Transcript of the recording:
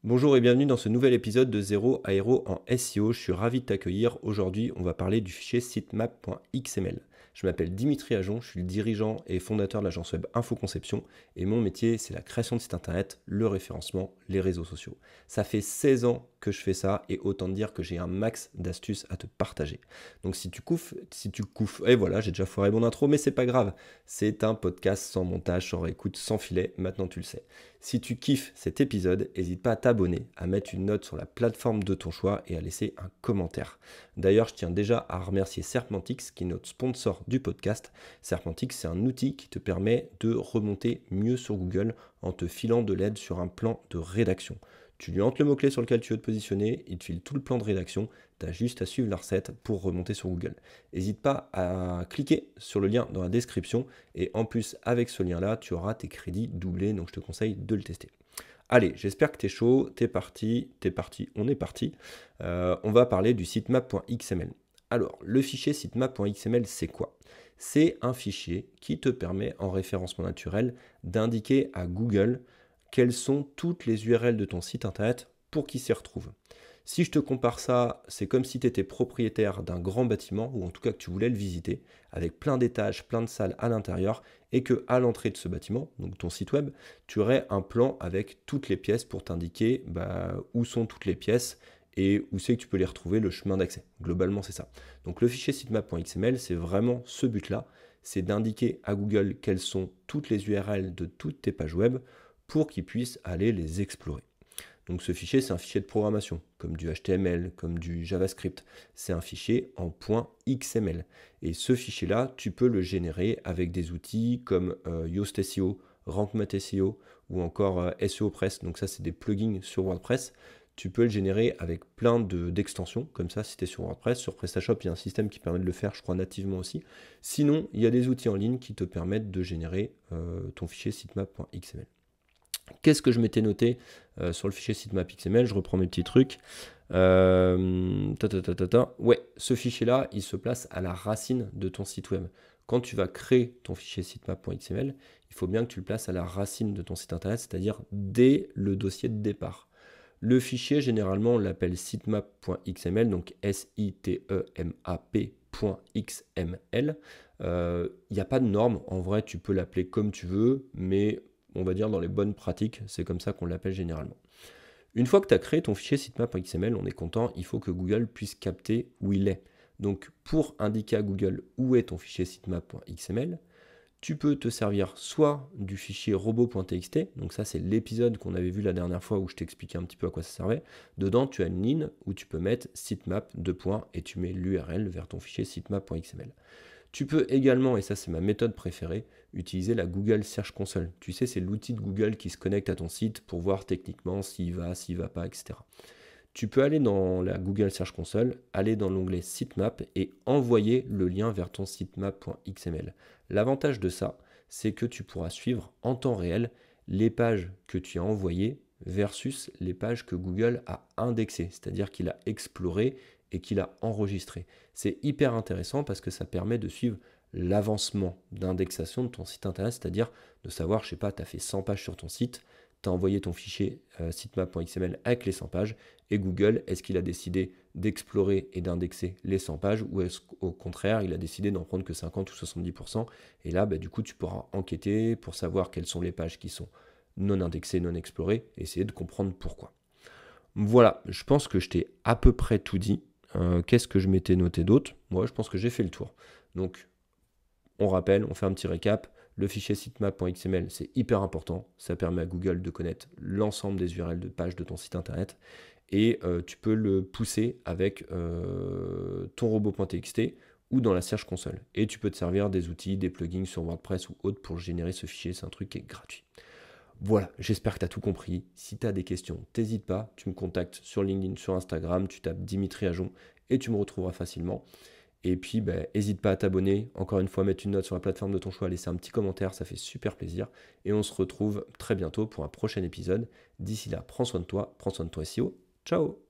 Bonjour et bienvenue dans ce nouvel épisode de Zéro à Héros en SEO. Je suis ravi de t'accueillir. Aujourd'hui, on va parler du fichier sitemap.xml. Je m'appelle Dimitri Ajon, je suis le dirigeant et fondateur de l'agence web Infoconception et mon métier, c'est la création de sites internet, le référencement, les réseaux sociaux. Ça fait 16 ans que je fais ça et autant te dire que j'ai un max d'astuces à te partager. Donc si tu couffes, et voilà, j'ai déjà foiré mon intro, mais c'est pas grave. C'est un podcast sans montage, sans réécoute, sans filet, maintenant tu le sais. Si tu kiffes cet épisode, n'hésite pas à t'abonner, à mettre une note sur la plateforme de ton choix et à laisser un commentaire. D'ailleurs, je tiens déjà à remercier Serpentix, qui est notre sponsor du podcast. Serpentix, c'est un outil qui te permet de remonter mieux sur Google en te filant de l'aide sur un plan de rédaction. Tu lui entres le mot-clé sur lequel tu veux te positionner, il te file tout le plan de rédaction, tu as juste à suivre la recette pour remonter sur Google. N'hésite pas à cliquer sur le lien dans la description et en plus avec ce lien-là, tu auras tes crédits doublés, donc je te conseille de le tester. Allez, j'espère que t'es chaud, t'es parti, on est parti. On va parler du sitemap.xml. Alors, le fichier sitemap.xml, c'est quoi? C'est un fichier qui te permet en référencement naturel d'indiquer à Google quelles sont toutes les URL de ton site internet pour qu'il s'y retrouve. Si je te compare ça, c'est comme si tu étais propriétaire d'un grand bâtiment, ou en tout cas que tu voulais le visiter, avec plein d'étages, plein de salles à l'intérieur, et que à l'entrée de ce bâtiment, donc ton site web, tu aurais un plan avec toutes les pièces pour t'indiquer où sont toutes les pièces et où c'est que tu peux les retrouver, le chemin d'accès. Globalement, c'est ça. Donc le fichier sitemap.xml, c'est vraiment ce but-là, c'est d'indiquer à Google quelles sont toutes les URL de toutes tes pages web pour qu'ils puissent aller les explorer. Donc ce fichier, c'est un fichier de programmation, comme du HTML, comme du JavaScript. C'est un fichier en .xml. Et ce fichier-là, tu peux le générer avec des outils comme Yoast SEO, RankMath SEO ou encore SEO Press. Donc ça, c'est des plugins sur WordPress. Tu peux le générer avec plein d'extensions, comme ça, si tu es sur WordPress. Sur PrestaShop, il y a un système qui permet de le faire, je crois, nativement aussi. Sinon, il y a des outils en ligne qui te permettent de générer ton fichier sitemap.xml. Qu'est-ce que je m'étais noté sur le fichier sitemap.xml? Je reprends mes petits trucs. Ouais, ce fichier-là, il se place à la racine de ton site web. Quand tu vas créer ton fichier sitemap.xml, il faut bien que tu le places à la racine de ton site internet, c'est-à-dire dès le dossier de départ. Le fichier, généralement, on l'appelle sitemap.xml, donc sitemap.xml. Il n'y a pas de norme, en vrai, tu peux l'appeler comme tu veux, mais on va dire dans les bonnes pratiques, c'est comme ça qu'on l'appelle généralement. Une fois que tu as créé ton fichier sitemap.xml, on est content, il faut que Google puisse capter où il est. Donc pour indiquer à Google où est ton fichier sitemap.xml, tu peux te servir soit du fichier robot.txt, donc ça c'est l'épisode qu'on avait vu la dernière fois où je t'expliquais un petit peu à quoi ça servait. Dedans tu as une ligne où tu peux mettre sitemap et tu mets l'URL vers ton fichier sitemap.xml. Tu peux également, et ça c'est ma méthode préférée, utiliser la Google Search Console. Tu sais, c'est l'outil de Google qui se connecte à ton site pour voir techniquement s'il va pas, etc. Tu peux aller dans la Google Search Console, aller dans l'onglet Sitemap et envoyer le lien vers ton sitemap.xml. L'avantage de ça, c'est que tu pourras suivre en temps réel les pages que tu as envoyées versus les pages que Google a indexées, c'est-à-dire qu'il a exploré et qu'il a enregistré. C'est hyper intéressant parce que ça permet de suivre l'avancement d'indexation de ton site internet, c'est-à-dire de savoir, je sais pas, tu as fait 100 pages sur ton site, tu as envoyé ton fichier sitemap.xml avec les 100 pages, et Google, est-ce qu'il a décidé d'explorer et d'indexer les 100 pages, ou est-ce qu'au contraire, il a décidé d'en prendre que 50 ou 70%, et là, du coup, tu pourras enquêter pour savoir quelles sont les pages qui sont non indexées, non explorées, et essayer de comprendre pourquoi. Voilà, je pense que je t'ai à peu près tout dit. Qu'est-ce que je m'étais noté d'autre? Moi, je pense que j'ai fait le tour. Donc, on rappelle, on fait un petit récap. Le fichier sitemap.xml, c'est hyper important. Ça permet à Google de connaître l'ensemble des URL de pages de ton site internet. Et tu peux le pousser avec ton robot.txt ou dans la Search Console. Et tu peux te servir des outils, des plugins sur WordPress ou autres pour générer ce fichier. C'est un truc qui est gratuit. Voilà, j'espère que tu as tout compris. Si tu as des questions, n'hésite pas, tu me contactes sur LinkedIn, sur Instagram, tu tapes Dimitri Ajon et tu me retrouveras facilement. Et puis, n'hésite pas à t'abonner, encore une fois, mettre une note sur la plateforme de ton choix, laisser un petit commentaire, ça fait super plaisir. Et on se retrouve très bientôt pour un prochain épisode. D'ici là, prends soin de toi SEO. Ciao!